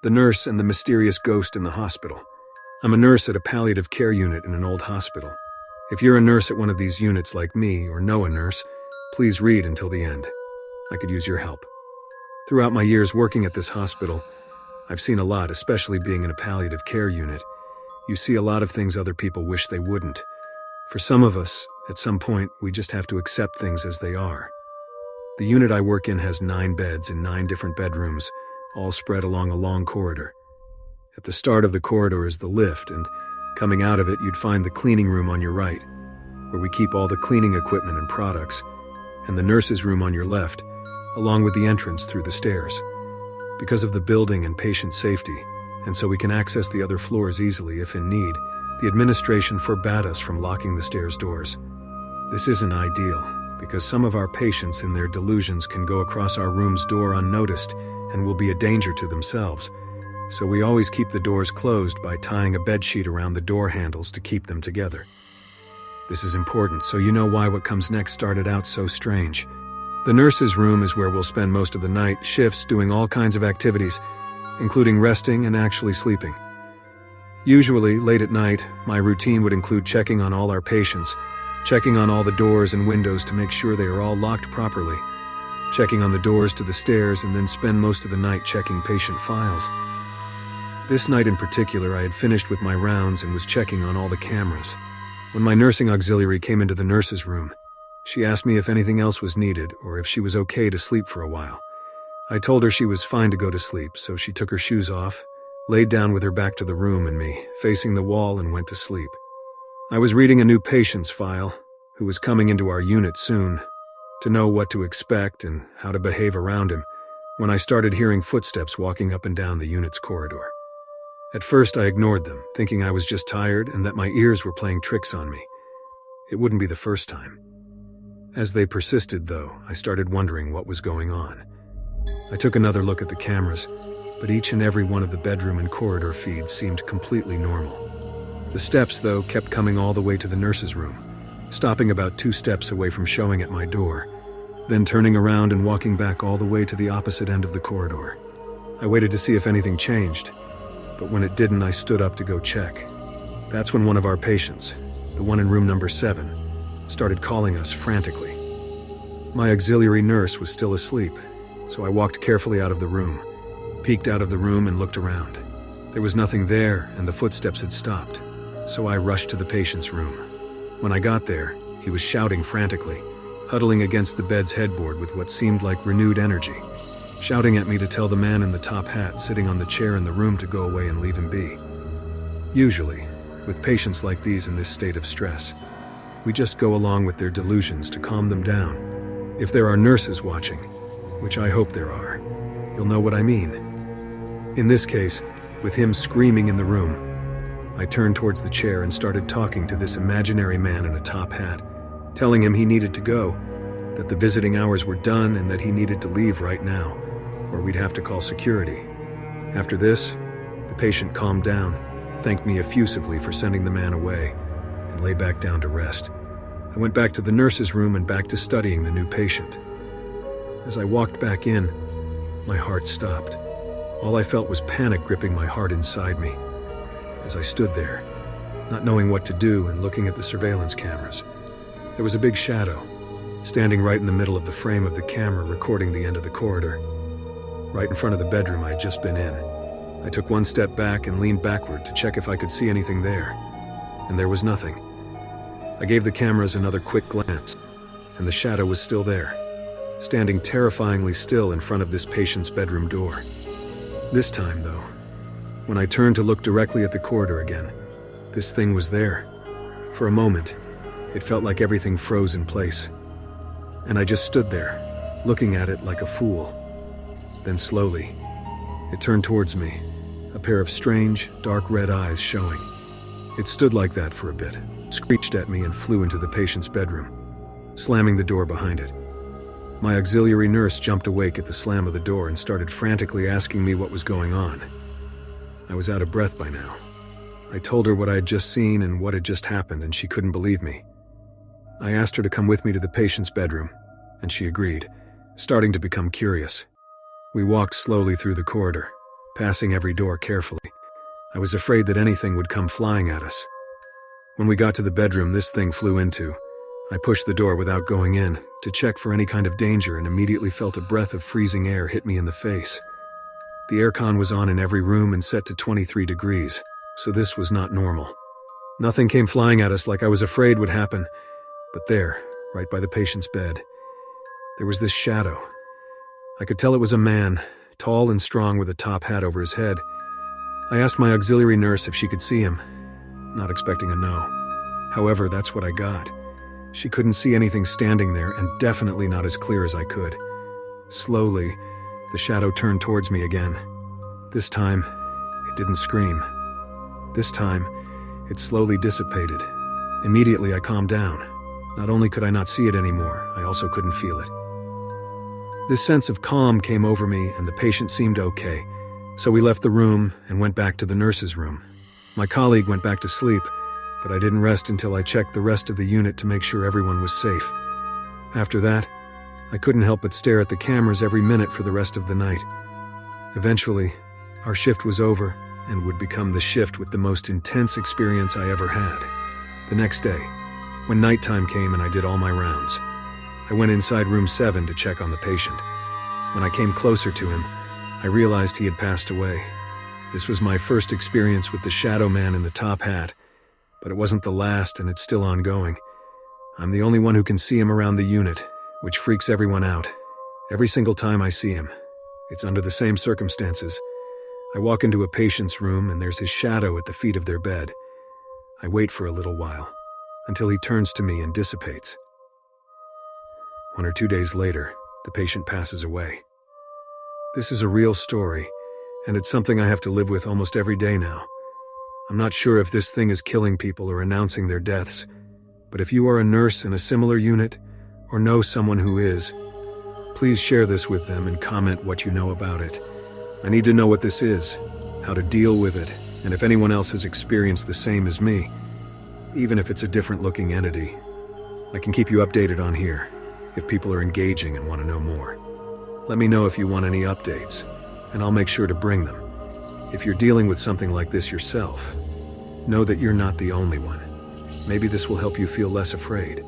The nurse and the mysterious ghost in the hospital. I'm a nurse at a palliative care unit in an old hospital. If you're a nurse at one of these units like me or know a nurse, please read until the end. I could use your help. Throughout my years working at this hospital, I've seen a lot, especially being in a palliative care unit. You see a lot of things other people wish they wouldn't. For some of us, at some point, we just have to accept things as they are. The unit I work in has 9 beds in 9 different bedrooms, all spread along a long corridor. At the start of the corridor is the lift, and coming out of it, you'd find the cleaning room on your right, where we keep all the cleaning equipment and products, and the nurse's room on your left, along with the entrance through the stairs. Because of the building and patient safety, and so we can access the other floors easily if in need, the administration forbade us from locking the stairs doors. This isn't ideal, because some of our patients in their delusions can go across our room's door unnoticed and will be a danger to themselves. So we always keep the doors closed by tying a bedsheet around the door handles to keep them together. This is important, so you know why what comes next started out so strange. The nurse's room is where we'll spend most of the night shifts doing all kinds of activities, including resting and actually sleeping. Usually, late at night, my routine would include checking on all our patients, checking on all the doors and windows to make sure they are all locked properly, checking on the doors to the stairs, and then spend most of the night checking patient files. This night in particular, I had finished with my rounds and was checking on all the cameras. When my nursing auxiliary came into the nurse's room, she asked me if anything else was needed or if she was okay to sleep for a while. I told her she was fine to go to sleep, so she took her shoes off, laid down with her back to the room and me, facing the wall, and went to sleep. I was reading a new patient's file, who was coming into our unit soon, to know what to expect and how to behave around him, when I started hearing footsteps walking up and down the unit's corridor. At first I ignored them, thinking I was just tired and that my ears were playing tricks on me. It wouldn't be the first time. As they persisted, though, I started wondering what was going on. I took another look at the cameras, but each and every one of the bedroom and corridor feeds seemed completely normal. The steps, though, kept coming all the way to the nurse's room, stopping about 2 steps away from showing at my door, then turning around and walking back all the way to the opposite end of the corridor. I waited to see if anything changed, but when it didn't, I stood up to go check. That's when one of our patients, the one in room number 7, started calling us frantically. My auxiliary nurse was still asleep, so I walked carefully out of the room, peeked out of the room and looked around. There was nothing there, and the footsteps had stopped, so I rushed to the patient's room. When I got there, he was shouting frantically, huddling against the bed's headboard with what seemed like renewed energy, shouting at me to tell the man in the top hat sitting on the chair in the room to go away and leave him be. Usually, with patients like these in this state of stress, we just go along with their delusions to calm them down. If there are nurses watching, which I hope there are, you'll know what I mean. In this case, with him screaming in the room, I turned towards the chair and started talking to this imaginary man in a top hat, telling him he needed to go, that the visiting hours were done and that he needed to leave right now, or we'd have to call security. After this, the patient calmed down, thanked me effusively for sending the man away, and lay back down to rest. I went back to the nurse's room and back to studying the new patient. As I walked back in, my heart stopped. All I felt was panic gripping my heart inside me. As I stood there, not knowing what to do and looking at the surveillance cameras, there was a big shadow, standing right in the middle of the frame of the camera recording the end of the corridor, right in front of the bedroom I had just been in. I took one step back and leaned backward to check if I could see anything there, and there was nothing. I gave the cameras another quick glance, and the shadow was still there, standing terrifyingly still in front of this patient's bedroom door. This time, though, when I turned to look directly at the corridor again, this thing was there. For a moment, it felt like everything froze in place, and I just stood there, looking at it like a fool. Then slowly, it turned towards me, a pair of strange, dark red eyes showing. It stood like that for a bit, screeched at me and flew into the patient's bedroom, slamming the door behind it. My auxiliary nurse jumped awake at the slam of the door and started frantically asking me what was going on. I was out of breath by now. I told her what I had just seen and what had just happened, and she couldn't believe me. I asked her to come with me to the patient's bedroom, and she agreed, starting to become curious. We walked slowly through the corridor, passing every door carefully. I was afraid that anything would come flying at us. When we got to the bedroom this thing flew into, I pushed the door without going in to check for any kind of danger and immediately felt a breath of freezing air hit me in the face. The aircon was on in every room and set to 23 degrees, so this was not normal. Nothing came flying at us like I was afraid would happen, but there, right by the patient's bed, there was this shadow. I could tell it was a man, tall and strong with a top hat over his head. I asked my auxiliary nurse if she could see him, not expecting a no. However, that's what I got. She couldn't see anything standing there, and definitely not as clear as I could. Slowly, the shadow turned towards me again. This time, it didn't scream. This time, it slowly dissipated. Immediately, I calmed down. Not only could I not see it anymore, I also couldn't feel it. This sense of calm came over me, and the patient seemed okay, so we left the room and went back to the nurse's room. My colleague went back to sleep, but I didn't rest until I checked the rest of the unit to make sure everyone was safe. After that, I couldn't help but stare at the cameras every minute for the rest of the night. Eventually, our shift was over and would become the shift with the most intense experience I ever had. The next day, when nighttime came and I did all my rounds, I went inside room 7 to check on the patient. When I came closer to him, I realized he had passed away. This was my first experience with the shadow man in the top hat, but it wasn't the last and it's still ongoing. I'm the only one who can see him around the unit, which freaks everyone out. Every single time I see him, it's under the same circumstances. I walk into a patient's room and there's his shadow at the feet of their bed. I wait for a little while, until he turns to me and dissipates. 1 or 2 days later, the patient passes away. This is a real story, and it's something I have to live with almost every day now. I'm not sure if this thing is killing people or announcing their deaths, but if you are a nurse in a similar unit, or know someone who is, please share this with them and comment what you know about it. I need to know what this is, how to deal with it, and if anyone else has experienced the same as me, even if it's a different-looking entity. I can keep you updated on here, if people are engaging and want to know more. Let me know if you want any updates, and I'll make sure to bring them. If you're dealing with something like this yourself, know that you're not the only one. Maybe this will help you feel less afraid.